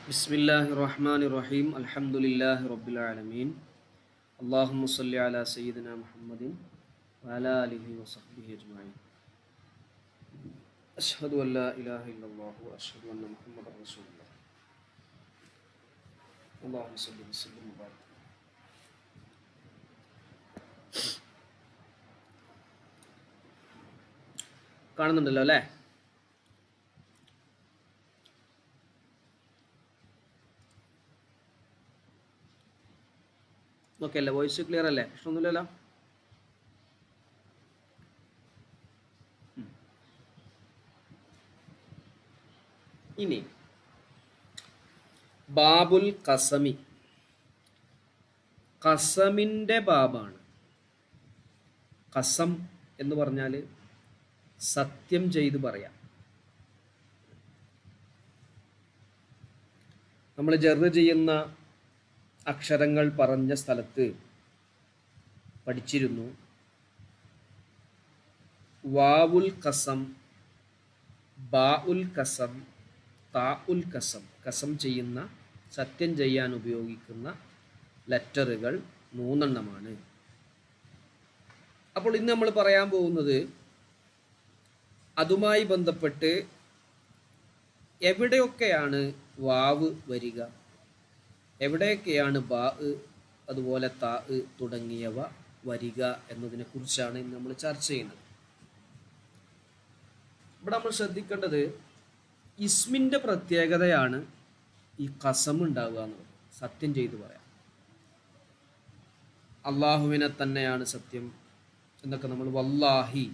ബിസ്മില്ലാഹിർ റഹ്മാനിർ റഹീം അൽഹംദുലില്ലാഹി റബ്ബിൽ ആലമീൻ അല്ലാഹുമ്മ സ്വല്ലി അലാ സയ്യിദിനാ മുഹമ്മദിൻ വഅലാ ആലിഹി വസഹ്ബിഹി അജ്മഈൻ അഷ്ഹദു അല്ലാ ഇലാഹ ഇല്ലല്ലാഹു വഅഷ്ഹദു അന്ന മുഹമ്മദൻ റസൂലുള്ളാഹ് അല്ലാഹുമ്മ സ്വല്ലി വസല്ലിം വബാരിക്. കാണുന്നുണ്ടല്ലോ അല്ലേ? ഓക്കെ അല്ലേ? വോയിസ് ക്ലിയർ അല്ലേ? പ്രശ്നമൊന്നുമില്ലല്ലോ? ഇനി ബാബുൽ ഖസമി, ഖസമിൻ്റെ ബാബാണ്. ഖസം എന്ന് പറഞ്ഞാൽ സത്യം ചെയ്ത് പറയാം. നമ്മൾ ജർ ചെയ്യുന്ന അക്ഷരങ്ങൾ പറഞ്ഞ സ്ഥലത്ത് പഠിച്ചിരുന്നു. വാവുൽ ഖസം, ബാഉൽ ഖസം, താഉൽ ഖസം. ഖസം ചെയ്യുന്ന, സത്യം ചെയ്യാൻ ഉപയോഗിക്കുന്ന ലെറ്ററുകൾ 3 എണ്ണമാണ്. അപ്പോൾ ഇന്ന് നമ്മൾ പറയാൻ പോകുന്നത് അതുമായി ബന്ധപ്പെട്ട് എവിടെയൊക്കെയാണ് വാവ് വരിക, എവിടെയൊക്കെയാണ് ബാ, അതുപോലെ താ തുടങ്ങിയവ വരിക എന്നതിനെ കുറിച്ചാണ് ഇന്ന് നമ്മൾ ചർച്ച ചെയ്യുന്നത്. ഇവിടെ നമ്മൾ ശ്രദ്ധിക്കേണ്ടത് ഇസ്മിൻ്റെ പ്രത്യേകതയാണ് ഈ ഖസം ഉണ്ടാവുക എന്നുള്ളത്. സത്യം ചെയ്തു പറയാം. അള്ളാഹുവിനെ തന്നെയാണ് സത്യം എന്നൊക്കെ നമ്മൾ വല്ലാഹി,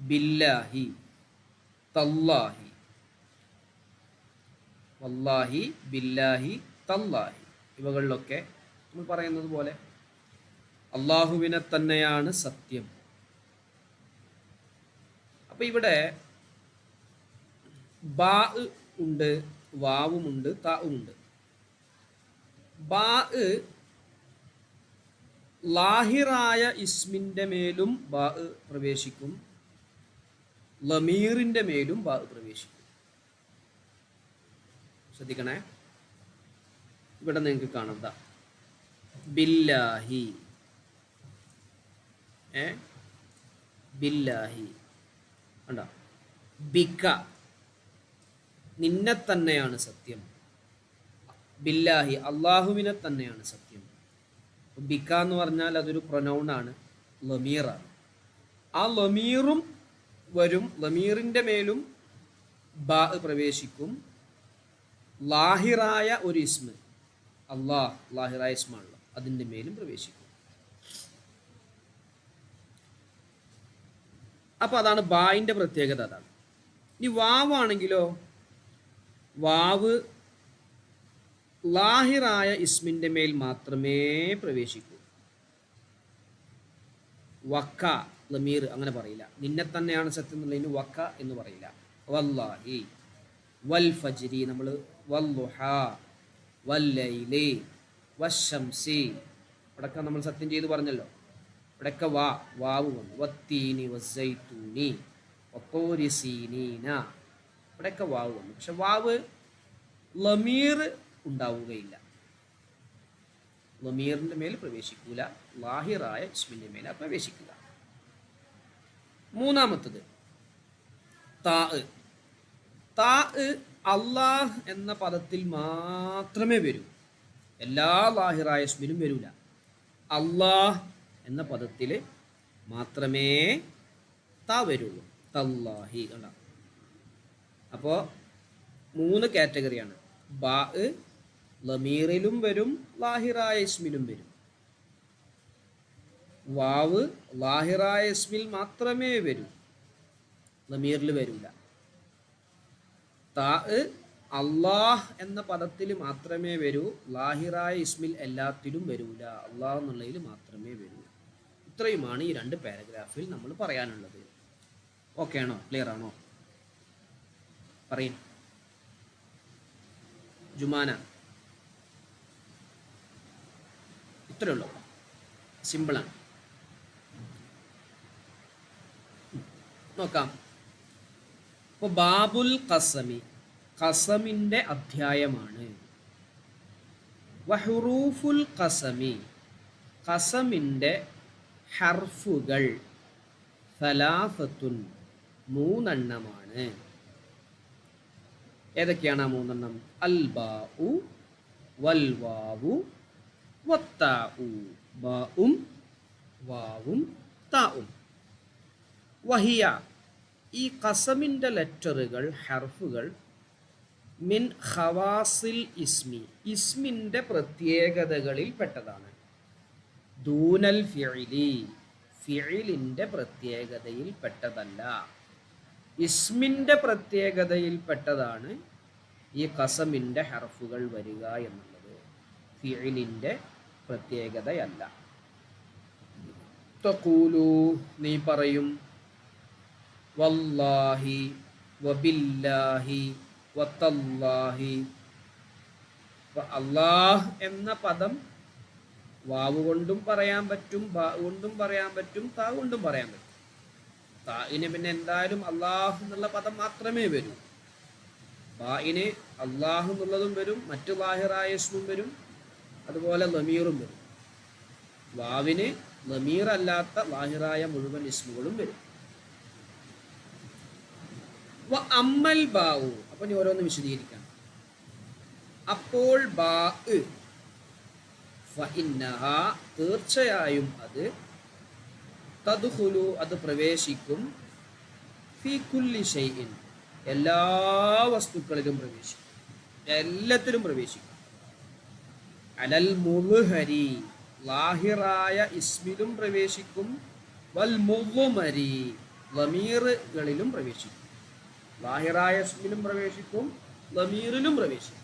ബില്ലാഹി, തല്ലാഹി, വല്ലാഹി, ബില്ലാഹി, തല്ലാഹി ഇവകളിലൊക്കെ നമ്മൾ പറയുന്നത് പോലെ അള്ളാഹുവിനെ തന്നെയാണ് സത്യം. അപ്പൊ ഇവിടെ ബാ ഉണ്ട്, വാവുമുണ്ട്, താവുമുണ്ട്. ബാ ലാഹിറായ ഇസ്മിൻ്റെ മേലും ബാ പ്രവേശിക്കും, ലമീറിൻ്റെ മേലും ബാ പ്രവേശിക്കും. ശ്രദ്ധിക്കണേ. ഇവിടെ നിങ്ങൾക്ക് കാണാം ബില്ലാഹി, ബില്ലാഹി കണ്ടോ? ബിക, നിന്നെ തന്നെയാണ് സത്യം. ബില്ലാഹി, അള്ളാഹുവിനെ തന്നെയാണ് സത്യം. ബിക എന്ന് പറഞ്ഞാൽ അതൊരു പ്രൊനൗണാണ്, ലമീറാണ്. ആ ലമീറും വരും, ലമീറിൻ്റെ മേലും ബാ പ്രവേശിക്കും. ലാഹിറായ ഒരു ഇസ്മ, അള്ളാഹ് ലാഹിറായ ഇസ്മാണല്ലോ, അതിൻ്റെ മേലും പ്രവേശിക്കും. അപ്പോൾ അതാണ് ബായിൻ്റെ പ്രത്യേകത. അതാണ്. ഇനി വാവാണെങ്കിലോ, വാവ് ലാഹിറായ ഇസ്മിൻ്റെ മേൽ മാത്രമേ പ്രവേശിക്കൂ. വക്ക, ലമീർ അങ്ങനെ പറയില്ല. നിന്നെ തന്നെയാണ് സത്യം എന്നുള്ളതിന് വക്ക എന്ന് പറയില്ല. വല്ലാഹി, വൽ ഫജ്രി, നമ്മൾ വല്ലുഹാ, വല്ലൈലി, വശംസി, ഇവിടെയൊക്കെ നമ്മൾ സത്യം ചെയ്ത് പറഞ്ഞല്ലോ. ഇവിടെയൊക്കെ വാവ് വന്നു. വത്തീനി വസ്സൈത്തൂനി വത്തൂരി സീനീന, ഇവിടെയൊക്കെ വാവ് വന്നു. പക്ഷെ വാവ് ലമീർ ഉണ്ടാവുകയില്ല. ലമീറിൻ്റെ മേൽ പ്രവേശിക്കൂല, ലാഹിറായ ഇസ്മിൻ്റെ മേല പ്രവേശിക്കുക. മൂന്നാമത്തത് താ. താ അള്ളാഹ് എന്ന പദത്തിൽ മാത്രമേ വരൂ. എല്ലാ ലാഹിറായ ഇസ്മിലും വരൂല. അള്ളാഹ് എന്ന പദത്തിൽ മാത്രമേ താ വരുള്ളൂ. തല്ലാഹി കണ്ട. അപ്പോൾ 3 കാറ്റഗറിയാണ്. ബാ ലമീറിലും വരും, ലാഹിറായ ഇസ്മിലും വരും. വാവ് ലാഹിറായ ഇസ്മിൽ മാത്രമേ വരൂ, ലമീറിൽ വരൂല. താ അള്ളാഹ് എന്ന പദത്തിൽ മാത്രമേ വരൂ, ലാഹിറായ ഇസ്മിൽ എല്ലാത്തിലും വരൂല, അള്ളാഹ് എന്നുള്ളതിൽ മാത്രമേ വരൂ. ഇത്രയുമാണ് ഈ 2 പാരഗ്രാഫിൽ നമ്മൾ പറയാനുള്ളത്. ഓക്കെ ആണോ? ക്ലിയർ ആണോ? പറയും ജുമാന. ഇത്രയേ ഉള്ളൂ, സിമ്പിളാണ്. നോക്കാം. അപ്പോൾ ബാബുൽ ഖസമി, ഖസമിൻ്റെ അധ്യായമാണ്. വഹുറൂഫുൽ ഖസമി, ഖസമിൻ്റെ ഹർഫുകൾ സലാസത്തുൻ, മൂന്നെണ്ണമാണ്. ഏതൊക്കെയാണ് ആ മൂന്നെണ്ണം? അൽ ബാഉ വൽ വാവു വത്താഉ. ബാഉം വാവും താഉം. വഹിയ, ഈ ഖസമിൻ്റെ ലെറ്ററുകൾ, ഹർഫുകൾ, മിൻ ഖവാസിൽ ഇസ്മി, ഇസ്മിൻ്റെ പ്രത്യേകതകളിൽ പെട്ടതാണ്. ദൂനൽ ഫിഇലി, ഫിഇലിൻ്റെ പ്രത്യേകതയിൽ പെട്ടതല്ല. ഇസ്മിൻ്റെ പ്രത്യേകതയിൽ പെട്ടതാണ് ഈ ഖസമിൻ്റെ ഹർഫുകൾ വരിക എന്നുള്ളത്, ഫിഇലിൻ്റെ പ്രത്യേകതയല്ല. തഖൂലു, നീ പറയും, വല്ലാഹി വബില്ലാഹി വത്തല്ലാഹി. അല്ലാഹ് എന്ന പദം വാവ് കൊണ്ടും പറയാൻ പറ്റും, ബാ കൊണ്ടും പറയാൻ പറ്റും, താ കൊണ്ടും പറയാൻ പറ്റും. താഇന് പിന്നെ എന്തായാലും അല്ലാഹ് എന്നുള്ള പദം മാത്രമേ വരൂ. ബാഇന് അല്ലാഹ് എന്നുള്ളതും വരും, മറ്റു ലാഹിറായ ഇസ്മും വരും, അതുപോലെ ലമീറും വരും. വാവിന് ലമീർ അല്ലാത്ത ലാഹിറായ മുഴുവൻ ഇസ്മുകളും വരും. വ അമ്മൽ ബാഉ, അപ്പൊ ഇനി ഓരോന്ന് വിശദീകരിക്കാം. അപ്പോൾ ബാ, ഫഇന്നഹ, തീർച്ചയായും അത്, തദ്ഖുലു, അത് പ്രവേശിക്കും, ഫീ കുല്ലി ഷൈഇൻ, എല്ലാ വസ്തുക്കളിലും പ്രവേശിക്കും, എല്ലാത്തിലും പ്രവേശിക്കും. അലൽ മുദ്ഹരി, ലാഹിറായ ഇസ്മിലും പ്രവേശിക്കും, വൽ മുദ്മരി, ലമീറുകളിലും പ്രവേശിക്കും. ലാഹിറായ ഇസ്മിലും പ്രവേശിക്കും, ലമീറിലും പ്രവേശിക്കും.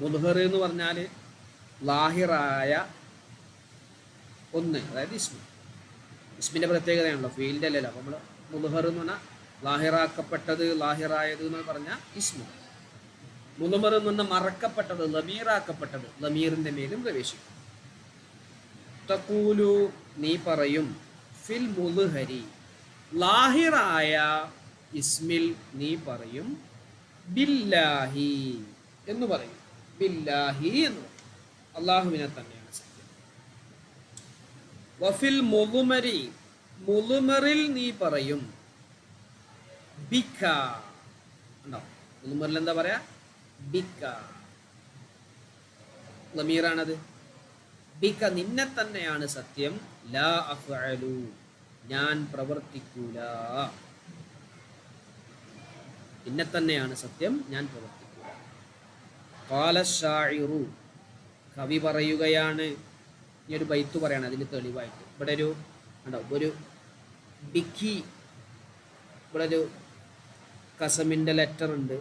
മുദ്ഹർ എന്ന് പറഞ്ഞാൽ ലാഹിറായ ഒന്ന്, അതായത് ഇസ്മി. ഇസ്മിൻ്റെ പ്രത്യേകതയാണല്ലോ, ഫീൽഡ് അല്ലല്ലോ. അപ്പോൾ നമ്മൾ മുദ്ഹർ എന്ന് പറഞ്ഞാൽ ലാഹിറാക്കപ്പെട്ടത്, ലാഹിറായത് എന്ന് പറഞ്ഞാൽ ഇസ്മു. മുദ്മർ എന്ന് പറഞ്ഞാൽ മറക്കപ്പെട്ടത്, ലമീറാക്കപ്പെട്ടത്, ലമീറിൻ്റെ മേലും പ്രവേശിക്കും. തഖൂലു, നീ പറയും, ഫിൽ മുദ്ഹരി, ലാഹിറായ ഇസ്മിൽ നീ പറയും, ബില്ലാഹി എന്ന് പറയും. ബില്ലാഹി എന്ന് പറയും, അള്ളാഹുവിനെ തന്നെയാണ് സത്യം. വഫിൽ മുദ്മരി, മുദ്മറിൽ നീ പറയും, ബിക. ഉണ്ടോ? മുദ്മറിൽ എന്താ പറയാ? ബിക, ലമീറാണത്. ബിക, നിന്നെ തന്നെയാണ് സത്യം. ലാ അഫ്അലു, ഞാൻ പ്രവർത്തിക്കൂല. നിന്നെ തന്നെയാണ് സത്യം, ഞാൻ പ്രവർത്തിക്കൂല. ഖാല ശാഇറു, കവി പറയുകയാണ്. ഈ ഒരു ബൈത്ത് പറയാണ് അതിന് തെളിവായിട്ട്. ഇവിടെ ഒരു ഉണ്ടോ, ഒരു ബിക്കി, ഇവിടെ ഒരു ഖസമിൻ്റെ ലെറ്റർ ഉണ്ട്,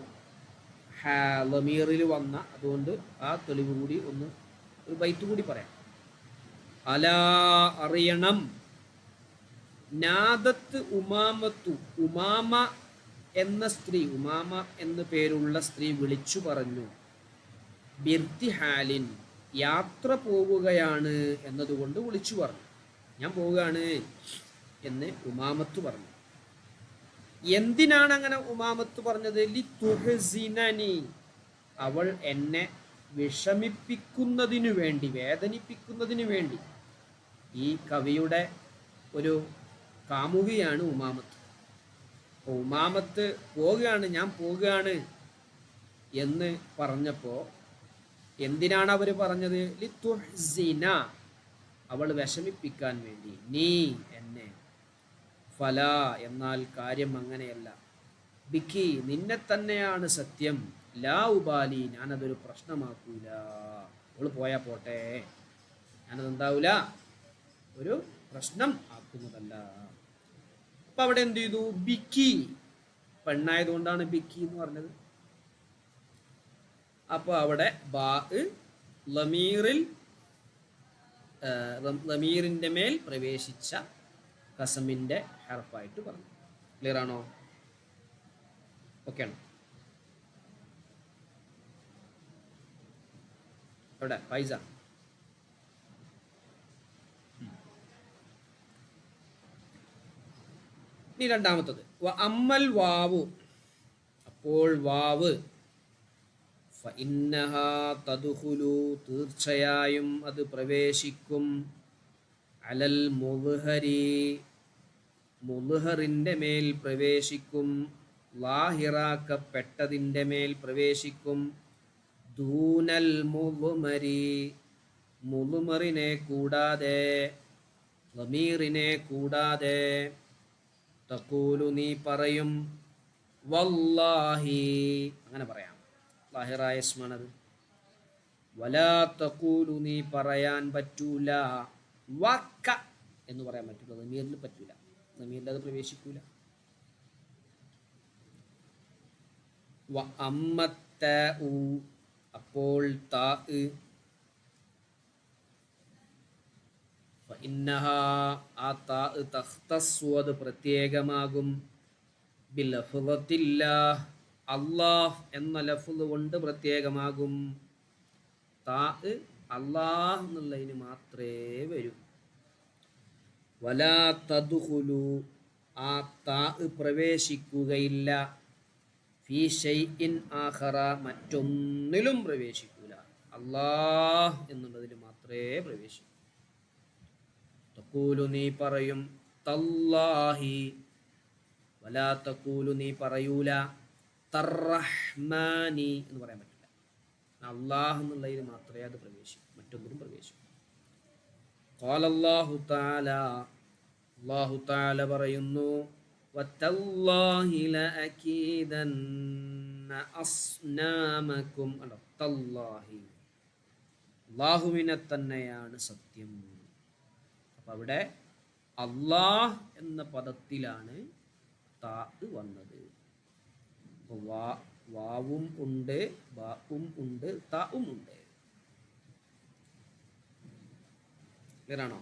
ലമീറിൽ വന്ന, അതുകൊണ്ട് ആ തെളിവ് കൂടി ഒന്ന്, ഒരു ബൈത്ത് കൂടി പറയാം. അലാ, അറിയണം, നാദത്ത് ഉമാമത്തു, ഉമാമ എന്ന സ്ത്രീ, ഉമാമ എന്ന പേരുള്ള സ്ത്രീ വിളിച്ചു പറഞ്ഞു, ബിർത്തിഹാലിൻ, യാത്ര പോവുകയാണ് എന്നതുകൊണ്ട് വിളിച്ചു പറഞ്ഞു. ഞാൻ പോവുകയാണ് എന്ന് ഉമാമത്ത് പറഞ്ഞു. എന്തിനാണ് അങ്ങനെ ഉമാമത്ത് പറഞ്ഞത്? ലിതുഹ്സിനനി, അവൾ എന്നെ വിഷമിപ്പിക്കുന്നതിനു വേണ്ടി, വേദനിപ്പിക്കുന്നതിനു വേണ്ടി. ഈ കവിയുടെ ഒരു കാമുകിയാണ് ഉമാമത്ത്. അപ്പോൾ ഉമാമത്ത് പോവുകയാണ്, ഞാൻ പോവുകയാണ് എന്ന് പറഞ്ഞപ്പോൾ എന്തിനാണ് അവർ പറഞ്ഞത്? ലിതുഹ്സിന, അവൾ വിഷമിപ്പിക്കാൻ വേണ്ടി, നീ എന്നെ. ഫല, എന്നാൽ കാര്യം അങ്ങനെയല്ല. ബിക്കി, നിന്നെ തന്നെയാണ് സത്യം. ലാ ഉബാലി, ഞാനതൊരു പ്രശ്നമാക്കൂല. അവൾ പോയാ പോട്ടെ, ഞാനതെന്താവൂല, ഒരു പ്രശ്നം ആക്കുന്നതല്ല. അപ്പൊ അവിടെ എന്ത് ചെയ്തു? ബിക്കി, പെണ്ണായതുകൊണ്ടാണ് ബിക്കി എന്ന് പറഞ്ഞത്. അപ്പോൾ അവിടെ ബാ ലമീറിൻ്റെ മേൽ പ്രവേശിച്ച ഖസമിൻ്റെ ഹർഫായിട്ട് പറഞ്ഞു. ക്ലിയർ ആണോ? ഓക്കെ ആണോ? എവിടെ ഫൈസ? ഇനി രണ്ടാമത്തത്, അമ്മൽ വാവു, അപ്പോൾ വാവ്, ഫഇന്നഹാ തദ്ഖുലു തീർച്ചയായും അത് പ്രവേശിക്കും അലൽ മുദ്ഹരി മുദ്ഹറിൻ്റെ മേൽ പ്രവേശിക്കും ലാഹിറാക്കപ്പെട്ടതിൻ്റെ മേൽ പ്രവേശിക്കും ദൂനൽ മുദ്മരി മുദ്മറിനെ കൂടാതെ ളമീറിനെ കൂടാതെ തഖൂലു നീ പറയും വല്ലാഹി അങ്ങനെ പറയാം ലാഹിറായ ഇസ്മാണത് വലാ തഖൂലു നീ പറയാൻ പറ്റൂല വക്ക എന്ന് പറയാൻ പറ്റൂല ളമീറിൽ പറ്റൂല ളമീറിൽ അത് പ്രവേശിക്കൂല വ അമ്മത്ത അപ്പോൾ താ ഫഇന്നഹാ ആ താ തഖ്തസ്സു അത് പ്രത്യേകമാകും ബിലഫ്ളത്തില്ലാഹ് അല്ലാഹ് എന്ന ലഫ്ള് കൊണ്ട് പ്രത്യേകമാകും താ അല്ലാഹ് എന്നുള്ളതിന് മാത്രമേ വരൂ വലാ തദ്ഖുലു ആ താ പ്രവേശിക്കുകയില്ല ഫീ ഷൈഇൻ ആഖറ മറ്റൊന്നിലും പ്രവേശിക്കൂല അല്ലാഹ് എന്നുള്ളതിൽ മാത്രമേ പ്രവേശിക്കൂ തഖൂലു നീ പറയും തല്ലാഹി വലാ തഖൂലു നീ പറയൂല തർറഹ്മാനി എന്ന് പറയാൻ പറ്റില്ല അല്ലാഹ് എന്നുള്ളതിൽ മാത്രമേ അത് പ്രവേശിക്കൂ മറ്റൊന്നിലും പ്രവേശിക്കൂ ഖാല അല്ലാഹു തആല അല്ലാഹു തആല പറയുന്നു വതല്ലാഹി ലഅകീദന്ന അസ്നാമകും അല്ല തല്ലാഹി അല്ലാഹുവിനെ തന്നെയാണ് സത്യം. അപ്പം അവിടെ അല്ലാഹ് എന്ന പദത്തിലാണ് താ വന്നത്. വാവും ഉണ്ട്, ബാവും ഉണ്ട്, താവും ഉണ്ട്. ക്ലിയറാണോ?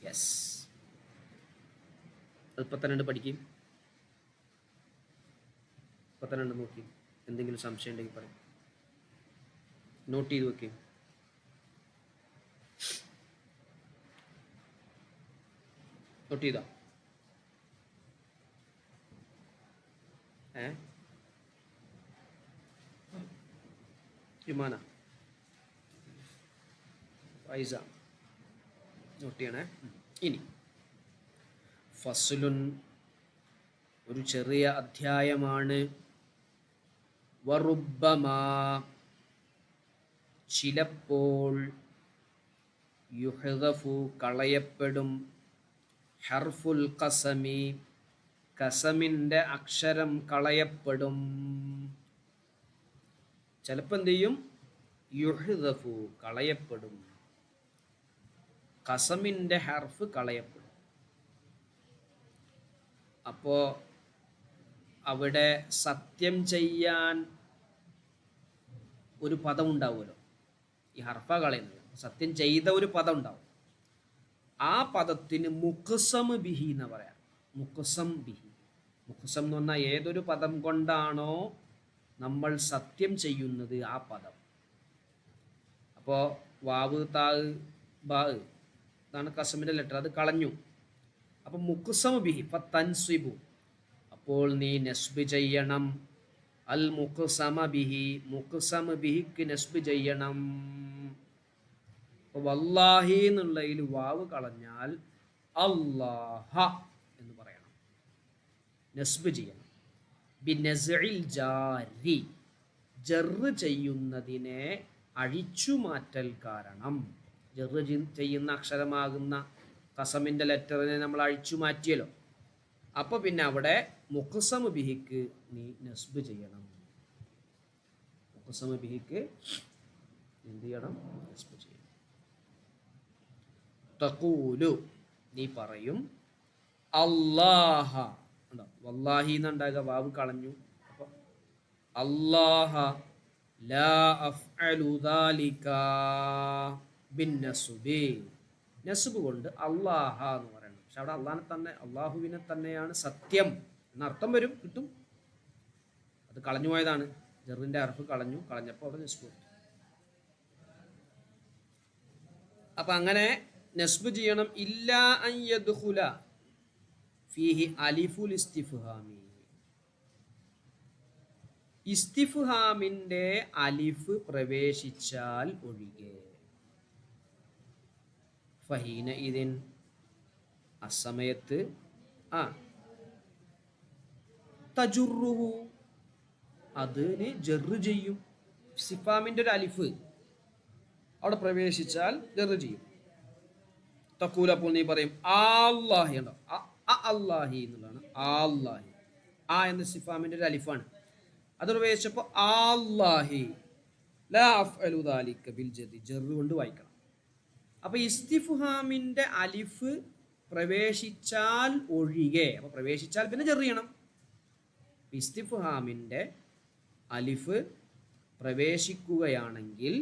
യെസ്. ഇപ്പം തന്നെ പഠിക്കും. ഇപ്പം തന്നെ നോക്കി. എന്തെങ്കിലും സംശയം ഉണ്ടെങ്കിൽ പറയും. നോട്ട് ചെയ്ത് വെക്കും. നോട്ട് ചെയ്താ? യുമാന ഫൈസ നോട്ട് ചെയ്യണേ. ഇനി ഫസ്ലുൻ ഒരു ചെറിയ അധ്യായമാണ്. വറുബ്ബമാ ചിലപ്പോൾ, യുഹ്ദഫു കളയപ്പെടും, ഹർഫുൽ ഖസമി ഖസമിൻ്റെ അക്ഷരം കളയപ്പെടും. ചിലപ്പോൾ എന്ത് ചെയ്യും? യുഹ്ദഫു കളയപ്പെടും, ഖസമിൻ്റെ ഹർഫ് കളയപ്പെടും. അപ്പോൾ അവിടെ സത്യം ചെയ്യാൻ ഒരു പദം ഉണ്ടാവുമല്ലോ. ഈ ഹർഫ കളയുന്നത് സത്യം ചെയ്ത ഒരു പദം ഉണ്ടാവും. ആ പദത്തിന് മുഖസം ബിഹി എന്ന് പറയാം. മുഖസം ബിഹി. മുഖസം എന്ന് പറഞ്ഞാൽ ഏതൊരു പദം കൊണ്ടാണോ നമ്മൾ സത്യം ചെയ്യുന്നത് ആ പദം. അപ്പോൾ വാവ്, താവ്, ബാ ഇതാണ് ഖസമിൻ്റെ ലെറ്റർ. അത് കളഞ്ഞു. അപ്പം മുഖസം ബിഹി ഫതൻസിബു, അപ്പോൾ നീ നസ്ബ് ചെയ്യണം. അൽ മുഖ്സമ ബിഹി, മുഖ്സം ബിഹിക്ക് നസ്ബ് ചെയ്യണം. വല്ലാഹി എന്നുള്ളതിൽ വാവ് കളഞ്ഞാൽ അല്ലാഹ എന്ന് പറയണം, നസ്ബ് ചെയ്യണം. ബിനസ്ഇൽ ജാരി, ജറ് ചെയ്യുന്നതിനെ അഴിച്ചു മാറ്റൽ കാരണം. ജറ് ചെയ്യുന്ന അക്ഷരമാകുന്ന ഖസമിൻ്റെ ലെറ്ററിനെ നമ്മൾ അഴിച്ചു മാറ്റിയല്ലോ. അപ്പോൾ പിന്നെ അവിടെ മുഖ്സം ബിഹിക്ക് നീ നസ്ബ് ചെയ്യണം. മുഖ്സം ബിഹിക്ക് എന്ത് ചെയ്യണം? നസ്ബ് ചെയ്യണം. തഖൂലു നീ പറയും അല്ലാഹ. ഉണ്ടോ? വല്ലാഹി എന്നുണ്ടാകുക, വാവ് കളഞ്ഞു. അപ്പോൾ അല്ലാഹ ലാ അഫ്അലു ദാലിക ബിന്നസ്ബി, നസ്ബ് കൊണ്ട് അല്ലാഹ എന്ന് പറയണം. പക്ഷെ അവിടെ അള്ളാഹിനെ തന്നെ, അള്ളാഹുവിനെ തന്നെയാണ് സത്യം എന്നർത്ഥം വരും, കിട്ടും. അത് കളഞ്ഞു പോയതാണ്. ജറിൻ്റെ ഹർഫ് കളഞ്ഞപ്പോൾ അവിടെ നസ്ബ് കൊടുത്തു. അപ്പം അങ്ങനെ നസ്ബ് ചെയ്യണം. ഇല്ലാ അൻ യദ്ഖുല ഫീഹി അലിഫുൽ ഇസ്തിഫ്ഹാമി. ഇസ്തിഫ്ഹാമിന്റെ അലിഫ് പ്രവേശിച്ചാൽ ഒഴികെ. ഫഹീന ഇതിൻ അസമയത്ത് തജുറുഹു അതിന് ജറ് ചെയ്യും. ഇസ്തിഫ്ഹാമിന്റെ ഒരു അലിഫ് അവിടെ പ്രവേശിച്ചാൽ ജറ് ചെയ്യും. തഖൂൽ അപ്പോൾ നീ പറയും അല്ലാഹി. ഉണ്ടോ അല്ലാഹി എന്നുള്ളതാണ്. അല്ലാഹി ആ എന്ന ഇസ്തിഫ്ഹാമിന്റെ ഒരു അലിഫാണ്. അത് പ്രവേശിച്ചപ്പോൾ അല്ലാഹി ലാ അഫ്അലു ദാലിക ബിൽ ജദി ജറ് കൊണ്ട് വായിക്കണം. അപ്പൊ ഇസ്തിഫ്ഹാമിന്റെ അലിഫ് പ്രവേശിച്ചാൽ ഒഴികെ. അപ്പൊ പ്രവേശിച്ചാൽ പിന്നെ ജറ് ചെയ്യണം. ഇസ്തിഫ്ഹാമിന്റെ അലിഫ് പ്രവേശിക്കുകയാണെങ്കിൽ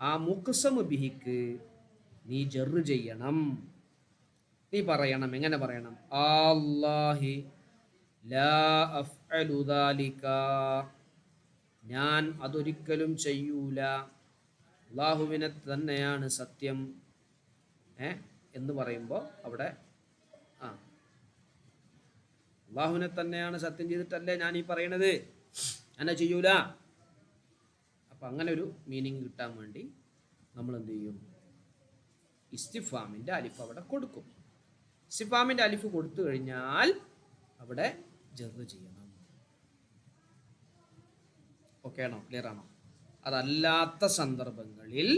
ആ മുഖ്സമു ബിഹിക്ക് നീ ജറ് ചെയ്യണം. നീ പറയണം. എങ്ങനെ പറയണം? അല്ലാഹി ലാ അഫ്അലു ദാലിക, ഞാൻ അതൊരിക്കലും ചെയ്യൂല. അല്ലാഹുവിനെ തന്നെയാണ് സത്യം എന്ന് പറയുമ്പോൾ അവിടെ അല്ലാഹുവിനെ തന്നെയാണ് സത്യം ചെയ്തിട്ടല്ലേ ഞാൻ ഈ പറയണത്, എന്നെ ചെയ്യൂല. അപ്പം അങ്ങനെ ഒരു മീനിങ് കിട്ടാൻ വേണ്ടി നമ്മൾ എന്ത് ചെയ്യും? ഇസ്തിഫാമിൻ്റെ അലിഫ് അവിടെ കൊടുക്കും. ഇസ്തിഫാമിൻ്റെ അലിഫ് കൊടുത്തു കഴിഞ്ഞാൽ അവിടെ ജറ് ചെയ്യണം. ഓക്കെ ആണോ? ക്ലിയർ ആണോ? അതല്ലാത്ത സന്ദർഭങ്ങളിൽ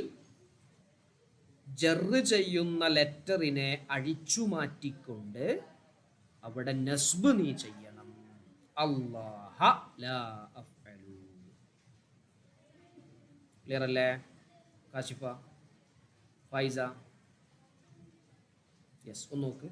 ജറ് ചെയ്യുന്ന ലെറ്ററിനെ അഴിച്ചു മാറ്റിക്കൊണ്ട് അവിടെ നസ്ബ് നീ ചെയ്യണം. അല്ലാഹ ലാ അഫ്അലു. ക്ലിയർ അല്ലേ? കാശിഫ, ഫൈസ? യെസ്, ഒന്ന് നോക്ക്.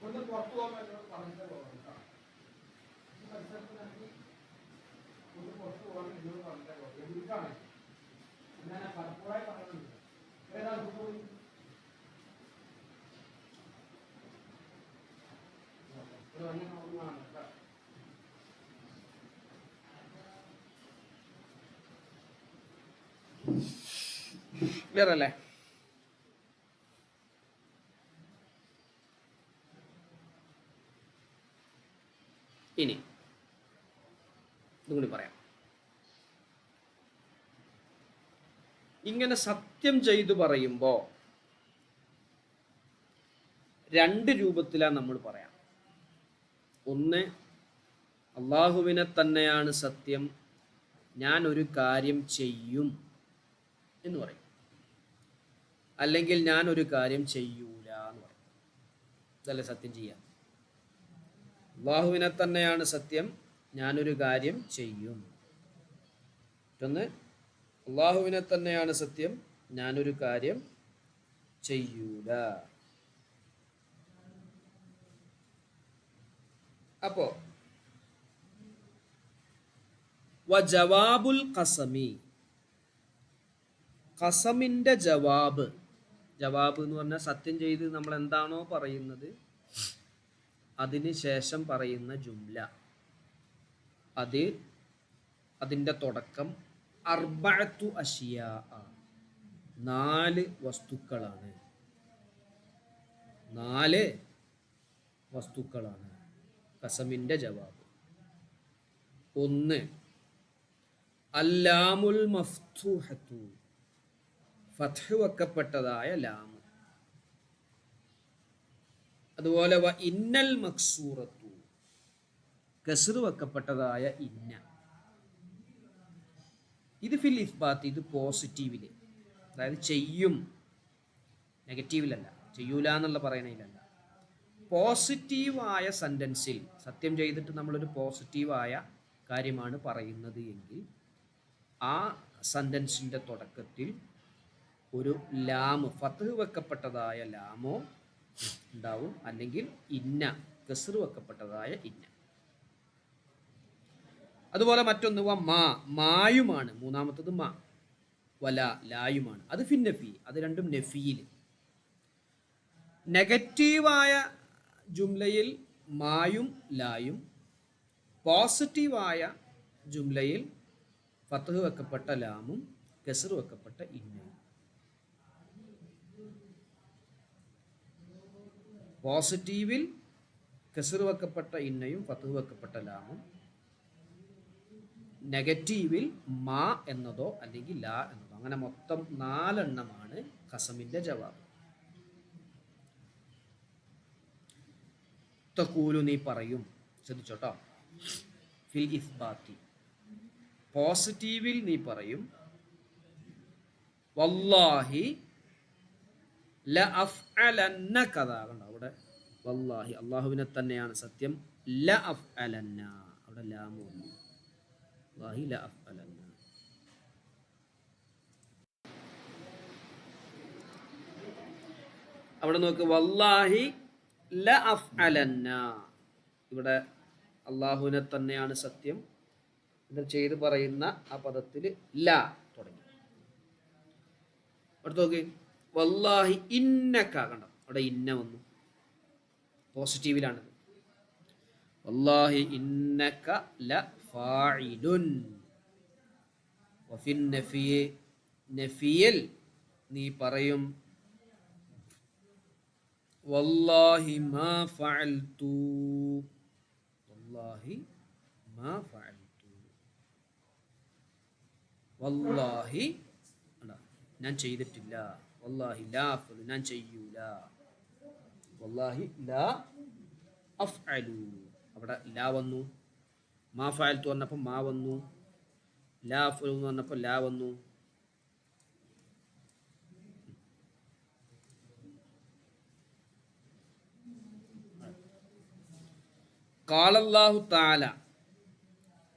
ഒന്ന് പുറത്തു പോകാൻ എന്നോട് പറഞ്ഞിട്ട് പോകാം. ഈ പരിസരത്തിനാണെങ്കിൽ ഒന്ന് പുറത്തു പോകാൻ എന്നോട് പറഞ്ഞിട്ട് പോകാം. എന്തിനാണ് ഞാൻ പലപ്പോഴായി പറയുന്നുണ്ട്. ഏതാണ് പോയി ക്ലിയർ അല്ലേ? ഇനി ഇതും കൂടി പറയാം. ഇങ്ങനെ സത്യം ചെയ്തു പറയുമ്പോൾ രണ്ട് രൂപത്തിലാണ് നമ്മൾ പറയാം. ഒന്ന്, അള്ളാഹുവിനെ തന്നെയാണ് സത്യം, ഞാൻ ഒരു കാര്യം ചെയ്യും എന്ന് പറയും. അല്ലെങ്കിൽ ഞാൻ ഒരു കാര്യം ചെയ്യൂല എന്ന് പറയും. ഇതല്ലേ സത്യം ചെയ്യാം. അള്ളാഹുവിനെ തന്നെയാണ് സത്യം, ഞാനൊരു കാര്യം ചെയ്യും. മറ്റൊന്ന്, അള്ളാഹുവിനെ തന്നെയാണ് സത്യം, ഞാനൊരു കാര്യം ചെയ്യൂല. അപ്പോ വ ജവാബുൽ ഖസമി, ഖസമിൻ്റെ ജവാബ്. ജവാബ് എന്ന് പറഞ്ഞാൽ സത്യം ചെയ്ത് നമ്മൾ എന്താണോ പറയുന്നത് അതിന് ശേഷം പറയുന്ന ജുംല, അതിൻ്റെ തുടക്കം അർബഅത്തു അഷിയാ, 4 വസ്തുക്കളാണ്. 4 വസ്തുക്കളാണ് ഖസമിൻ്റെ ജവാബ്. 1 അല്ലാമുൽ മഫ്തൂഹത്തു, ഫത്ഹ് വെക്കപ്പെട്ടതായ ലാം. അതുപോലെ വ ഇന്നൽ മക്സൂറത്തു, കസ്ർ വെക്കപ്പെട്ടതായ ഇന്ന. ഇത് ഫിൽ ഇസ്ബാത്ത്, ഇത് പോസിറ്റീവില്, അതായത് ചെയ്യും, നെഗറ്റീവിലല്ല, ചെയ്യൂല എന്നുള്ള പറയണതിലല്ല. പോസിറ്റീവായ സെൻറ്റൻസിൽ സത്യം ചെയ്തിട്ട് നമ്മളൊരു പോസിറ്റീവായ കാര്യമാണ് പറയുന്നത് എങ്കിൽ ആ സെൻറ്റൻസിൻ്റെ തുടക്കത്തിൽ ഒരു ലാമ്, ഫത്ഹ് വെക്കപ്പെട്ടതായ ലാമോ ഉണ്ടാവും, അല്ലെങ്കിൽ ഇന്ന, കസ്ർ വെക്കപ്പെട്ടതായ ഇന്ന. അതുപോലെ മറ്റൊന്ന് മാ, മായുമാണ്. മൂന്നാമത്തത് മാ. വല, ലായുമാണ്. അത് ഫിൻ നഫി, അത് രണ്ടും നഫിയിൽ. നെഗറ്റീവായ ജുംലയിൽ മായും ലായും, പോസിറ്റീവായ ജുംലയിൽ ഫത്ഹ് വെക്കപ്പെട്ട ലാമും കസ്ർ വെക്കപ്പെട്ട ഇന്നയും. പോസിറ്റീവിൽ കസ്ർ വെക്കപ്പെട്ട ഇന്നയും ഫത്ഹ് വെക്കപ്പെട്ട ലാമും, നെഗറ്റീവിൽ മാ എന്നതോ അല്ലെങ്കിൽ ലാ എന്നതോ, അങ്ങനെ മൊത്തം 4 എണ്ണമാണ് ഖസമിൻ്റെ ജവാബ്. തഖൂലു, നീ പറയും. ശ്രദ്ധിച്ചോട്ടോ, ഫിൽ ഇസ്ബാത്തി, പോസിറ്റീവിൽ നീ പറയും വല്ലാഹി ല അഫ്അലന്ന കദാ. കണ്ടോ അവിടെ വല്ലാഹി, അള്ളാഹുവിനെ തന്നെയാണ് സത്യം. ല അഫ്അലന്ന, അവിടെ ലാമു, വല്ലാഹി ല അഫ്അലന്ന. അവിടെ നോക്ക്, വല്ലാഹി ല അഫ്അലന്ന, ഇവിടെ അള്ളാഹുവിനെ തന്നെയാണ് സത്യം എന്ന് ചെയ്ത് പറയുന്ന ആ പദത്തിൽ ല തുടങ്ങി. അടുത്ത് നോക്ക്, വല്ലാഹി ഇന്നക, കണ്ടോ അവിടെ ഇന്ന വന്നു, പോസിറ്റീവിലാണിത്. വല്ലാഹി ഇന്നക ല ഫാഇലുൻ. വഫിൻ നഫിയ, നഫിയിൽ നീ പറയും വല്ലാഹി മാ ഫഅൽതു, വല്ലാഹി മാ ഫഅൽതു. വല്ലാഹി ഞാൻ ചെയ്തിട്ടില്ല, വല്ലാഹി ലാ അഫ്അലു, ഞാൻ ചെയ്യൂല, വല്ലാഹി ലാ അഫ്അലു, അവിടെ ലാ വന്നു. മാ ഫഅൽതു വന്നപ്പോൾ മാ വന്നു, ലാ അഫ്അലു എന്ന് പറഞ്ഞപ്പോൾ ലാ വന്നു. ഖാല അല്ലാഹു തആല,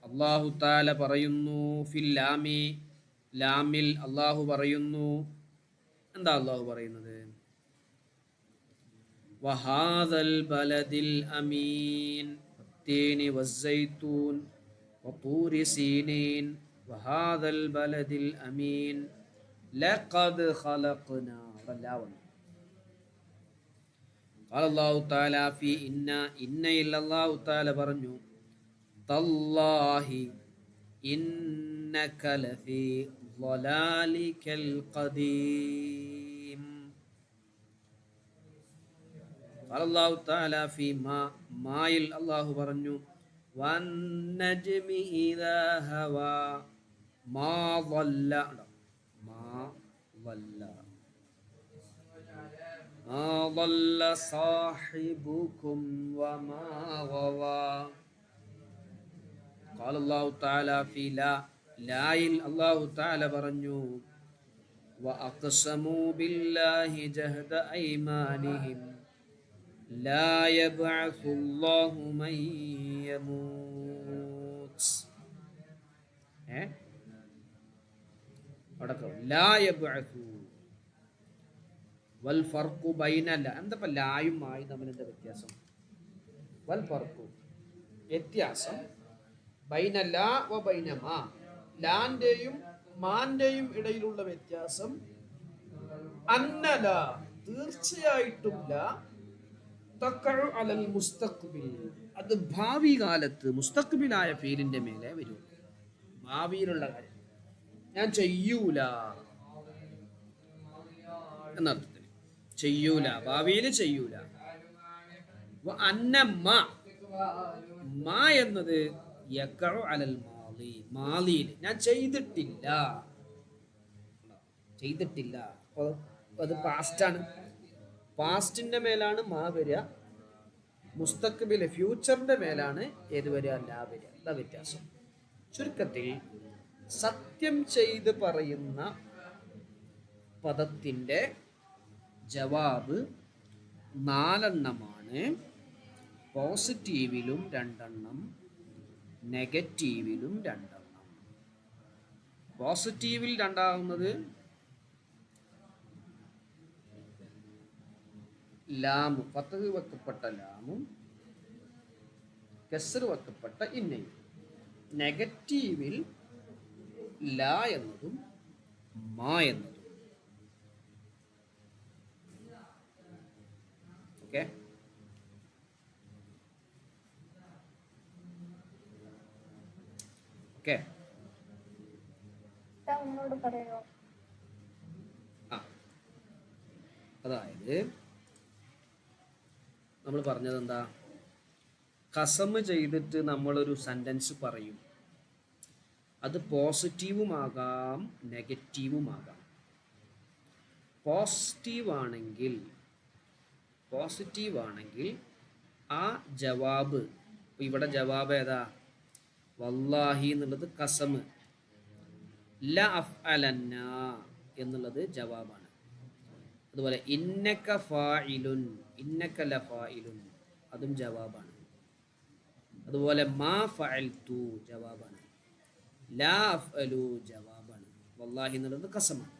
അല്ലാഹു തആല പറയുന്നു, ഫിൽ ലാമി, ലാമിൽ അല്ലാഹു പറയുന്നു. എന്താ അല്ലാഹു പറയുന്നത്? വഹാദൽ ബലദിൽ അമീൻ വത്തീനി വസ്സൈത്തൂൻ വതൂരി സീനീൻ വഹാദൽ ബലദിൽ അമീൻ ലഖദ് ഖലഖനാ. ഖാല അല്ലാഹു തആല ഫി ഇന്ന, ഇന്നയിൽ അല്ലാഹു തആല പറഞ്ഞു തല്ലാഹി ഇന്നക ലഫീ ളലാലികൽ ഖദീം. ഖാല അല്ലാഹു തആല ഫി മാ, മായിൽ അല്ലാഹു പറഞ്ഞു വന്നജ്മി ഇദാ ഹവാ മാ ളല്ല, മാ ളല്ല, മാ ളല്ല സാഹിബുകും വമാ ഗവാ. ഖാല അല്ലാഹു തആല ഫി ലാ, ലായിൽ അല്ലാഹു തആല പറഞ്ഞു വഅഖ്സമൂ ബില്ലാഹി ജഹദ ഐമാനിഹിം ലാ യബ്അസുല്ലാഹു മൻ യമൂത്ത്. അടക്കം ലാ യബ്അസു. വൽ ഫർഖു ബൈന, എന്താ ലായും മായും തമ്മിൽ എന്താ വ്യത്യാസം? വൽ ഫർഖു, വ്യത്യാസം ബൈന ലാ വ ബൈന മാ, ലാന്റെയും മാന്റെയും ഇടയിലുള്ള വ്യത്യാസം അന്നല, തീർച്ചയായിട്ടും ലാ, തഖഉ അലൽ മുസ്തഖ്ബിൽ, അത് ഭാവി കാലത്ത് മുസ്തഖ്ബിലായ ഫീലിന്റെ മേലെ വരും. ഭാവിയിലുള്ള കാര്യം ഞാൻ ചെയ്യൂല എന്നർത്ഥത്തിൽ, ചെയ്യൂല, ഭാവിയിൽ ചെയ്യൂല. അന്നമ്മ, മാ എന്നത് യഖഉ അലൽ മാളി, മാളിയിൽ ഞാൻ ചെയ്തിട്ടില്ല, ചെയ്തിട്ടില്ല. അപ്പോൾ അത് പാസ്റ്റാണ്, പാസ്റ്റിന്റെ മേലാണ് മാ വരിക, മുസ്തഖ്ബിലെ ഫ്യൂച്ചറിന്റെ മേലാണ് ഏത് വരിക, ലാ വരിക. എന്താ വ്യത്യാസം? ചുരുക്കത്തിൽ സത്യം ചെയ്ത് പറയുന്ന പദത്തിന്റെ ജവാബ് 4 എണ്ണമാണ്. പോസിറ്റീവിലും 2 എണ്ണം, നെഗറ്റീവിലും 2 എണ്ണം. പോസിറ്റീവിൽ രണ്ടാവുന്നത് ലാമും, ഫത്ഹ് വെക്കപ്പെട്ട ലാമും കസ്ർ വെക്കപ്പെട്ട ഇന്നയും. നെഗറ്റീവിൽ ലാ എന്നതും മാ എന്നതും. Okay, okay. അതായത് നമ്മൾ പറഞ്ഞത് എന്താ, ഖസമ് ചെയ്തിട്ട് നമ്മളൊരു സെന്റൻസ് പറയും, അത് പോസിറ്റീവുമാകാം നെഗറ്റീവുമാകാം. പോസിറ്റീവ് ആണെങ്കിൽ ആ ജവാബ്, ഇവിടെ ജവാബ് ഏതാ, വല്ലാഹി എന്നുള്ളത് ഖസമ്, ല അഫ്അലന്ന എന്നുള്ളത് ജവാബാണ്. അതുപോലെ ഇന്നക ഫാഇലുൻ, ഇന്നക ലഫാഇലുൻ, അതും ജവാബാണ്. അതുപോലെ മാ ഫഅൽതു ജവാബാണ്, ലാ അഫ്അലു ജവാബാണ്, വല്ലാഹി എന്നുള്ളത് ഖസമാണ്.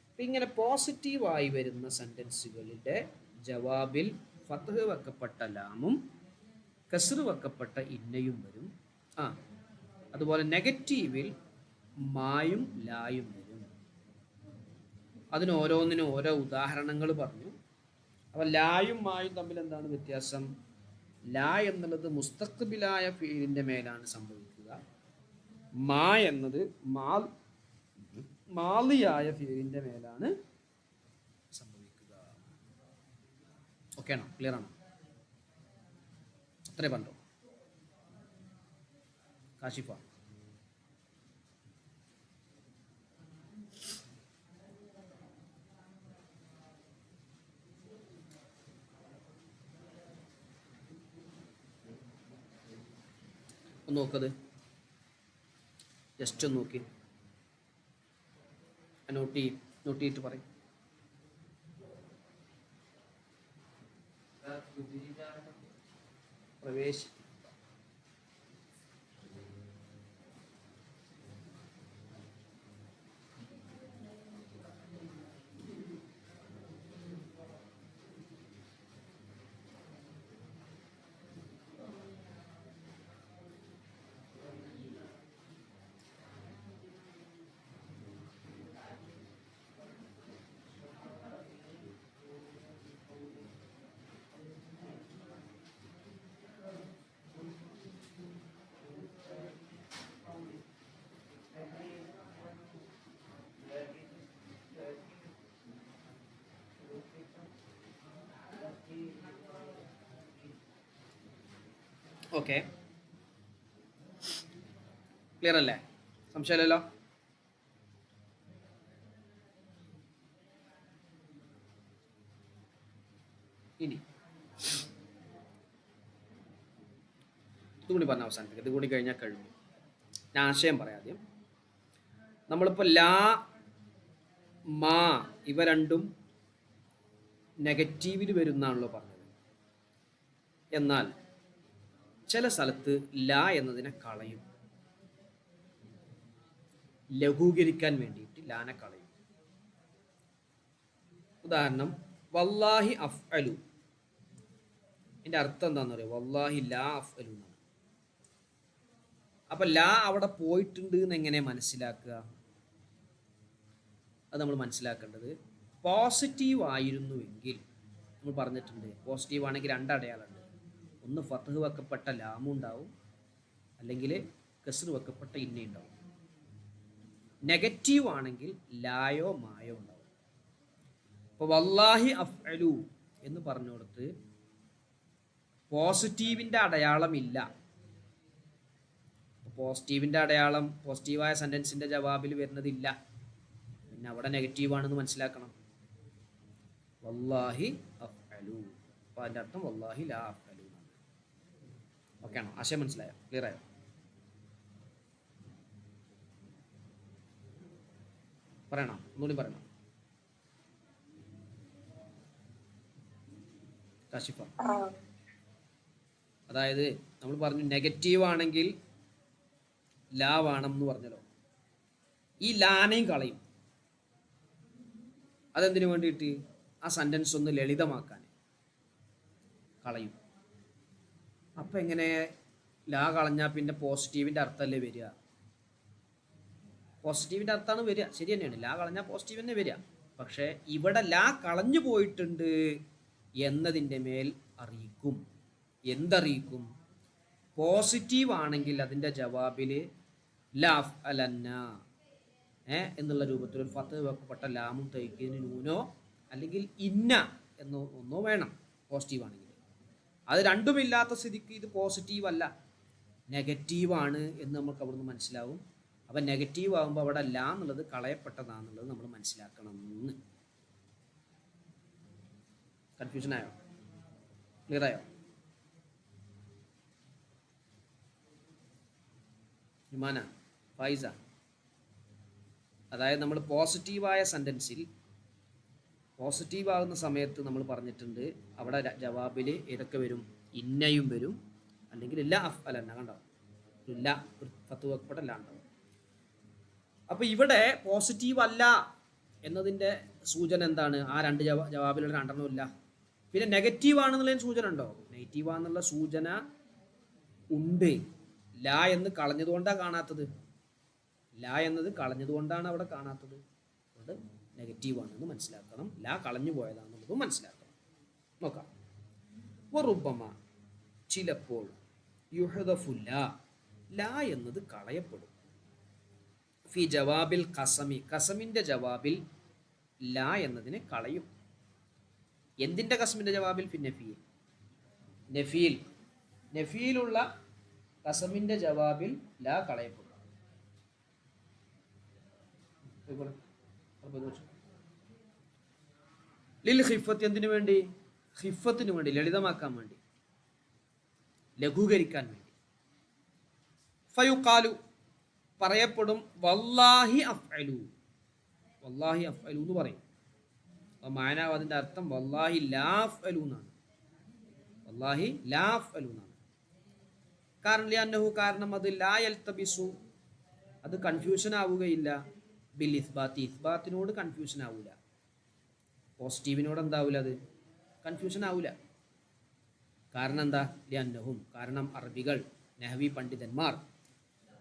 അപ്പം ഇങ്ങനെ പോസിറ്റീവായി വരുന്ന സെൻറ്റൻസുകളുടെ ജവാബിൽ ഫത്ഹ് വെക്കപ്പെട്ട ലാമും കസ്ർ വെക്കപ്പെട്ട ഇന്നയും വരും. അതുപോലെ നെഗറ്റീവിൽ മായും ലായും വരും. അതിന് ഓരോന്നിനും ഓരോ ഉദാഹരണങ്ങൾ പറഞ്ഞു. അപ്പം ലായും മായും തമ്മിൽ എന്താണ് വ്യത്യാസം? ലാ എന്നുള്ളത് മുസ്തഖ്ബിലായ ഫീലിന്റെ മേലാണ് സംഭവിക്കുക. മാ എന്നത് മാളിയായ ഫീലിന്റെ മേലാണ് സംഭവിക്കുക. ഓക്കെ ആണോ? ക്ലിയർ ആണോ? അത്രേ പറഞ്ഞോ. കാശിഫ, ഒന്ന് നോക്കത്, ജസ്റ്റ് ഒന്ന് നോക്കി, നോട്ട് ചെയ്തിട്ട് പറയും. പ്രവേശി ഓക്കെ, ക്ലിയർ അല്ലേ? സംശയമില്ലല്ലോ? ഇനി ഇതുകൂടി പറഞ്ഞ അവസാനിപ്പിക്കുക, ഇതുകൂടി കഴിഞ്ഞാൽ കഴിഞ്ഞു. ഞാൻ ആശയം പറയാദ്യം. നമ്മളിപ്പോൾ ലാ മാ ഇവ രണ്ടും നെഗറ്റീവിൽ വരുന്നാണല്ലോ പറഞ്ഞത്. എന്നാൽ ചില സ്ഥലത്ത് ലാ എന്നതിനെ കളയും, ലഘൂകരിക്കാൻ വേണ്ടിയിട്ട് ലാനെ കളയും. ഉദാഹരണം, വല്ലാഹി അഫ്അലു, ഇതിൻ്റെ അർത്ഥം എന്താണെന്ന് പറയുക, വല്ലാഹി ലാ അഫ്അലു എന്നാണ്. അപ്പം ലാ അവിടെ പോയിട്ടുണ്ട് എന്ന് എങ്ങനെ മനസ്സിലാക്കുക? അത് നമ്മൾ മനസ്സിലാക്കേണ്ടത് പോസിറ്റീവ് ആയിരുന്നുവെങ്കിൽ നമ്മൾ പറഞ്ഞിട്ടുണ്ട്, പോസിറ്റീവ് ആണെങ്കിൽ രണ്ടടയാളുണ്ട്. ഒന്ന് ഫത്ഹ് വെക്കപ്പെട്ട ലാമും ഉണ്ടാവും, അല്ലെങ്കിൽ കസ്ർ വെക്കപ്പെട്ട ഇന്ന ഉണ്ടാവും. നെഗറ്റീവ് ആണെങ്കിൽ ലായോ മായോ ഉണ്ടാവും. അപ്പോൾ വല്ലാഹി അഫ്അലു എന്ന് പറഞ്ഞുകൊടുത്ത് പോസിറ്റീവിൻ്റെ അടയാളമില്ല. പോസിറ്റീവിൻ്റെ അടയാളം പോസിറ്റീവായ സെൻറ്റൻസിൻ്റെ ജവാബിൽ വരുന്നതില്ല, പിന്നെ അവിടെ നെഗറ്റീവാണെന്ന് മനസ്സിലാക്കണം. വല്ലാഹി അഫ്അലു, അപ്പോൾ അതിൻ്റെ അർത്ഥം വല്ലാഹി ലാ അഫ്അലു. ഓക്കെ ആണോ? ആശയം മനസ്സിലായോ? ക്ലിയർ ആയോ? പറയണം, ഒന്നുകൂടി പറയണം. കാശിഫ, അതായത് നമ്മൾ പറഞ്ഞു നെഗറ്റീവ് ആണെങ്കിൽ ലാ വേണം എന്ന് പറഞ്ഞല്ലോ. ഈ ലാനെയും കളയും. അതെന്തിനു വേണ്ടിയിട്ട്? ആ സെൻറ്റൻസ് ഒന്ന് ലളിതമാക്കാൻ കളയും. അപ്പം എങ്ങനെ ലാ കളഞ്ഞാൽ പിന്നെ പോസിറ്റീവിൻ്റെ അർത്ഥമല്ലേ വരിക? പോസിറ്റീവിൻ്റെ അർത്ഥമാണ് വരിക, ശരി തന്നെയാണ്. ലാ കളഞ്ഞാൽ പോസിറ്റീവ് തന്നെ വരിക. പക്ഷേ ഇവിടെ ലാ കളഞ്ഞു പോയിട്ടുണ്ട് എന്നതിൻ്റെ മേൽ അറിയിക്കും. എന്തറിയിക്കും? പോസിറ്റീവ് ആണെങ്കിൽ അതിൻ്റെ ജവാബിൽ ലാഫ് അലന്ന എന്നുള്ള രൂപത്തിൽ ഒരു ഫത്ത് വെക്കപ്പെട്ട ലാമും തയ്ക്കിന് നൂനോ അല്ലെങ്കിൽ ഇന്ന എന്നോ ഒന്നോ വേണം പോസിറ്റീവ് ആണെങ്കിൽ. അത് രണ്ടുമില്ലാത്ത സ്ഥിതിക്ക് ഇത് പോസിറ്റീവ് അല്ല, നെഗറ്റീവാണ് എന്ന് നമുക്ക് അവിടുന്ന് മനസ്സിലാവും. അപ്പം നെഗറ്റീവ് ആകുമ്പോൾ അവിടെ ലാ എന്നുള്ളത് കളയപ്പെട്ടതാണെന്നുള്ളത് നമ്മൾ മനസ്സിലാക്കണം എന്ന്. കൺഫ്യൂഷൻ ആയോ? ക്ലിയർ ആയോ? ഇമാന, ഫൈസ, അതായത് നമ്മൾ പോസിറ്റീവായ സെൻറ്റൻസിൽ പോസിറ്റീവ് ആകുന്ന സമയത്ത് നമ്മൾ പറഞ്ഞിട്ടുണ്ട് അവിടെ ജവാബിൽ ഏതൊക്കെ വരും? ഇന്നയും വരും, അല്ലെങ്കിൽ ലാ അഫ്അലന്ന. കണ്ടോ? ലാ ഒരു ഫത്ത് വെക്കപ്പെട്ട ലാ ഉണ്ടാവും. അപ്പോൾ ഇവിടെ പോസിറ്റീവ് അല്ല എന്നതിൻ്റെ സൂചന എന്താണ്? ആ രണ്ട് ജവാബിലുള്ള രണ്ടെണ്ണം ഇല്ല. പിന്നെ നെഗറ്റീവ് ആണെന്നുള്ളതിന് സൂചന ഉണ്ടോ? നെഗറ്റീവ് ആണെന്നുള്ള സൂചന ഉണ്ട്. ലാ എന്ന് കളഞ്ഞതുകൊണ്ടാണ് കാണാത്തത്. ലാ എന്നത് കളഞ്ഞതുകൊണ്ടാണ് അവിടെ കാണാത്തത്. അതുകൊണ്ട് നെഗറ്റീവാണെന്ന് മനസ്സിലാക്കണം. ലാ കളഞ്ഞു പോയതാണെന്നുള്ളത് മനസ്സിലാക്കണം. നോക്കാം. വറുബ്ബമ, ചിലപ്പോൾ, യുഹദഫു ലാ എന്നത് കളയപ്പെടും. ഫി ജവാബിൽ ഖസമി, ഖസമിൻ്റെ ജവാബിൽ ലാ എന്നതിനെ കളയും. എന്തിൻ്റെ ഖസമിൻ്റെ ജവാബിൽ? ഫി നഫീൽ, നഫീൽ, നഫീലുള്ള ഖസമിൻ്റെ ജവാബിൽ ലാ കളയപ്പെടും. ലിൽ ഖിഫത്ത്, എന്തിനു വേണ്ടി? ഖിഫത്തിന് വേണ്ടി, ലളിതമാക്കാൻ വേണ്ടി, ലഘൂകരിക്കാൻ വേണ്ടി. ഫയുഖാലു, പറയപ്പെടും വല്ലാഹി അഫ്അലു, വല്ലാഹി അഫ്അലു എന്ന് പറയും. അപ്പോൾ മാന അതിൻ്റെ അർത്ഥം വല്ലാഹി ലാ അഫ്അലു എന്നാണ്. വല്ലാഹി ലാ അഫ്അലു എന്നാണ്. കാരണം ലിഅന്നഹു, കാരണം അത് ലാ യൽതബിസു, അത് കൺഫ്യൂഷൻ ആവുകയില്ല. ബിൽ ഇസ്ബാത്തി, ഇസ്ബാത്തിനോട് കൺഫ്യൂഷൻ ആവില്ല. പോസിറ്റീവിനോട് എന്താവില്ല? അത് കൺഫ്യൂഷൻ ആവില്ല. കാരണം എന്താ? ലിഅന്നഹും, കാരണം അറബികൾ, നഹവി പണ്ഡിതന്മാർ,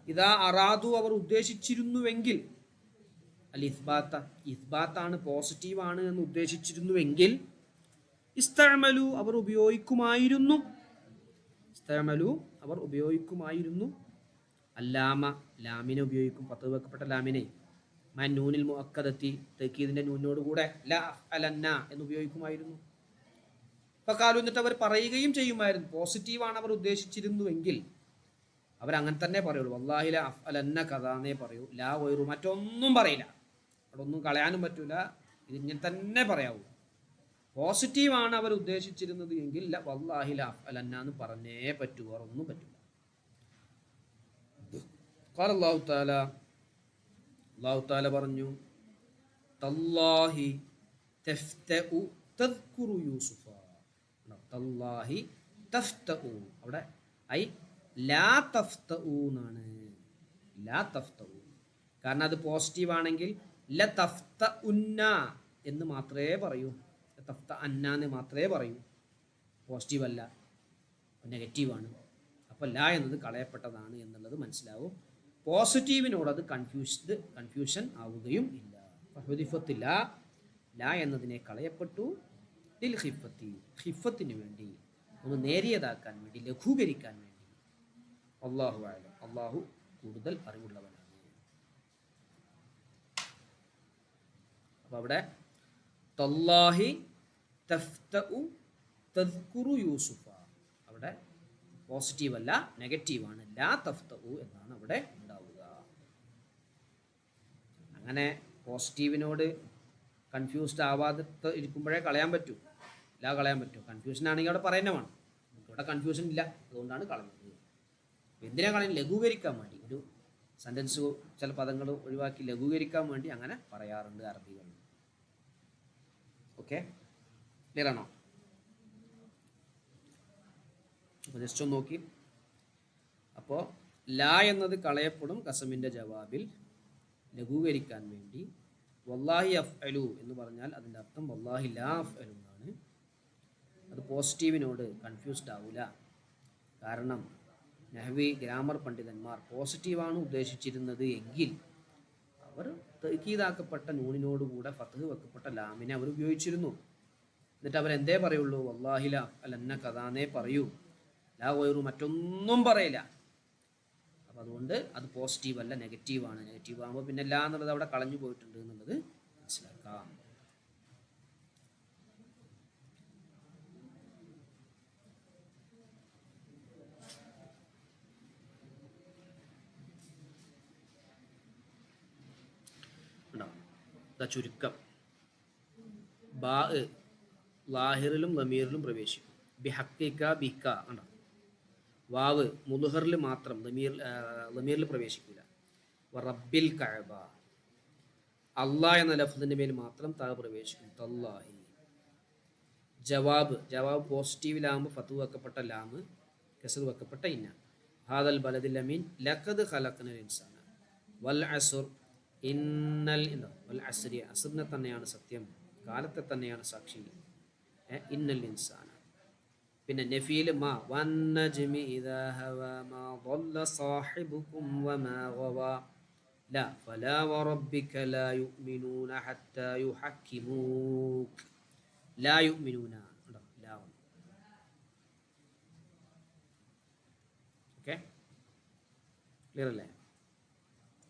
ഇതാ അറാദു, അവർ ഉദ്ദേശിച്ചിരുന്നുവെങ്കിൽ, അൽ ഇസ്ബാത്ത, ഇസ്ബാത്താണ് പോസിറ്റീവാണ് എന്ന് ഉദ്ദേശിച്ചിരുന്നുവെങ്കിൽ, ഇസ്തഅമലു, അവർ ഉപയോഗിക്കുമായിരുന്നു. ഇസ്തഅമലു, അവർ ഉപയോഗിക്കുമായിരുന്നു. അല്ലാമ, ലാമിനെ ഉപയോഗിക്കും, ഫത്ത് വെക്കപ്പെട്ട ലാമിനെ. മൻ നൂനിൽ മുഅക്കദത്തി, തക്കീദിന്റെ നൂനോട് കൂടെ ലാ അഫ്അലന്ന എന്ന് ഉപയോഗിക്കുമായിരുന്നു. ഫഖാലു, എന്നിട്ട് അവർ പറയുകയും ചെയ്യുമായിരുന്നു. പോസിറ്റീവാണ് അവർ ഉദ്ദേശിച്ചിരുന്നുവെങ്കിൽ അവരങ്ങനെ തന്നെ പറയുള്ളൂ. വല്ലാഹി ലാ അഫ്അലന്ന കഥാന്നേ പറയൂ. ലാ വൈറു, മറ്റൊന്നും പറയില്ല. അവിടെ ഒന്നും കളയാനും പറ്റൂല, ഇതിങ്ങനെ തന്നെ പറയാവൂ. പോസിറ്റീവാണ് അവർ ഉദ്ദേശിച്ചിരുന്നത് എങ്കിൽ വല്ലാഹി ലാ അഫ്അലന്ന എന്ന് പറഞ്ഞേ പറ്റൂ, വേറെ ഒന്നും പറ്റില്ല. ഖാല അല്ലാഹു തആല, അല്ലാഹു തആല പറഞ്ഞു, തല്ലാഹി തഫ്തഉ തദ്കുറു യൂസുഫ. തല്ലാഹി തഫ്തഉ, അവിടെ ഐ ലാ തഫ്തഉ എന്നാണ്. ലാ തഫ്തഉ, കാരണം അത് പോസിറ്റീവ് ആണെങ്കിൽ ല തഫ്തഉന്ന എന്ന് മാത്രമേ പറയൂ. തഫ്ത അന്ന എന്ന് മാത്രമേ പറയൂ. പോസിറ്റീവ് അല്ല, നെഗറ്റീവാണ്. അപ്പോൾ ലാ എന്നത് കളയപ്പെട്ടതാണ് എന്നുള്ളത് മനസ്സിലാവും. പോസിറ്റീവിനോട് അത് കൺഫ്യൂഷൻ ആവുകയും ഇല്ല. ഹുദിഫത്തില്ല, ലാ എന്നതിനെ കളയപ്പെട്ടു. ലിൽ ഹിഫത്തി, ഹിഫത്തിന് വേണ്ടി, ഒന്ന് നേരിയതാക്കാൻ വേണ്ടി, ലഘൂകരിക്കാൻ വേണ്ടി. അല്ലാഹു അഅലം, അല്ലാഹു കൂടുതൽ അറിവുള്ളവനാണ്. അപ്പോൾ അവിടെ തല്ലാഹി തഫ്തഉ തദ്കുറു യൂസുഫ, അവിടെ പോസിറ്റീവ് അല്ല നെഗറ്റീവാണ്. ലാ തഫ്തഉ എന്നാണ് അവിടെ ഉണ്ടാവുക. അങ്ങനെ പോസിറ്റീവിനോട് കൺഫ്യൂസ്ഡ് ആവാതെ ഇരിക്കുമ്പോഴേ കളയാൻ പറ്റൂ, ലാ കളയാൻ പറ്റുമോ? കൺഫ്യൂഷൻ ആണെങ്കിൽ അവിടെ പറയുന്നേ വേണം. ഇവിടെ കൺഫ്യൂഷൻ ഇല്ല, അതുകൊണ്ടാണ് കളഞ്ഞത്. എന്തിനാ കളയുന്നത്? ലഘൂകരിക്കാൻ വേണ്ടി. ഒരു സെൻറ്റൻസ് ചില പദങ്ങൾ ഒഴിവാക്കി ലഘൂകരിക്കാൻ വേണ്ടി അങ്ങനെ പറയാറുണ്ട് അറബികൾ. ഓക്കെ, ക്ലിയർ ആണോ? അപ്പോൾ ജസ്റ്റ് ഒന്ന് നോക്കി. അപ്പോൾ ലാ എന്നത് കളയപ്പെടും കസമിൻ്റെ ജവാബിൽ ലഘൂകരിക്കാൻ വേണ്ടി. വല്ലാഹി അഫ്അലു എന്ന് പറഞ്ഞാൽ അതിൻ്റെ അർത്ഥം വല്ലാഹി ലാ അഫ്അലു എന്നാണ്. അത് പോസിറ്റീവിനോട് കൺഫ്യൂസ്ഡ് ആവില്ല. കാരണം നഹ്വി ഗ്രാമർ പണ്ഡിതന്മാർ പോസിറ്റീവാണ് ഉദ്ദേശിച്ചിരുന്നത് എങ്കിൽ അവർ തഅ്കീദാക്കപ്പെട്ട നൂനിനോടുകൂടെ ഫത്ഹ് വെക്കപ്പെട്ട ലാമിനെ അവർ ഉപയോഗിച്ചിരുന്നു. എന്നിട്ട് അവരെന്തേ പറയുള്ളൂ? വല്ലാഹി ലാ അലന്ന കഥാന്നേ പറയൂ, ലാ വൈറു മറ്റൊന്നും പറയില്ല. അപ്പം അതുകൊണ്ട് അത് പോസിറ്റീവ് അല്ല, നെഗറ്റീവാണ്. നെഗറ്റീവ് ആകുമ്പോൾ പിന്നെ ലാ എന്നുള്ളത് അവിടെ കളഞ്ഞു പോയിട്ടുണ്ട് എന്നുള്ളത് മനസ്സിലാക്കാം. ചുരുക്കം: ബാ ലാഹിറിലും ലമീറിലും പ്രവേശിക്കും. ബിഹക്കിക ബിക്ക ഉണ്ടോ? വാവ് മുദ്ഹറിൽ മാത്രം, ലമീറിൽ പ്രവേശിക്കില്ല. റബ്ബിൽ കഅബ, അല്ലാഹ് എന്ന ലഫ്ദിന്റെ മേൽ മാത്രം താ പ്രവേശിക്കും. തല്ലാഹി. ജവാബ് പോസിറ്റീവിലാകുമ്പോൾ ഫത്ഹ് വെക്കപ്പെട്ട ലാമ്, കസ്ർ വെക്കപ്പെട്ട ഇന്ന. ഹാദൽ ബലദിൽ അമീൻ ലഖദ് ഖലഖ്നൽ ഇൻസാന. വൽ അസ്ർ ഇന്നൽ വൽ അസ്രി, അസ്റിനെ തന്നെയാണ് സത്യം, കാലത്തെ തന്നെയാണ് സാക്ഷി. ഇന്നൽ ഇൻസാന. പിന്നെ നഫീൽ മാ വന്നജ്മി ഇദാ ഹവാ മാ ضل സാഹിബുകും വമാ ഗവാ ലാ ഫലാ വറബ്ബിക ലാ യുഅ്മിനൂന ഹത്താ യുഹക്കിമൂക. ലാ യുഅ്മിനൂന ഉണ്ടോ? ലാ. ഓക്കെ, ക്ലിയർ അല്ലേ?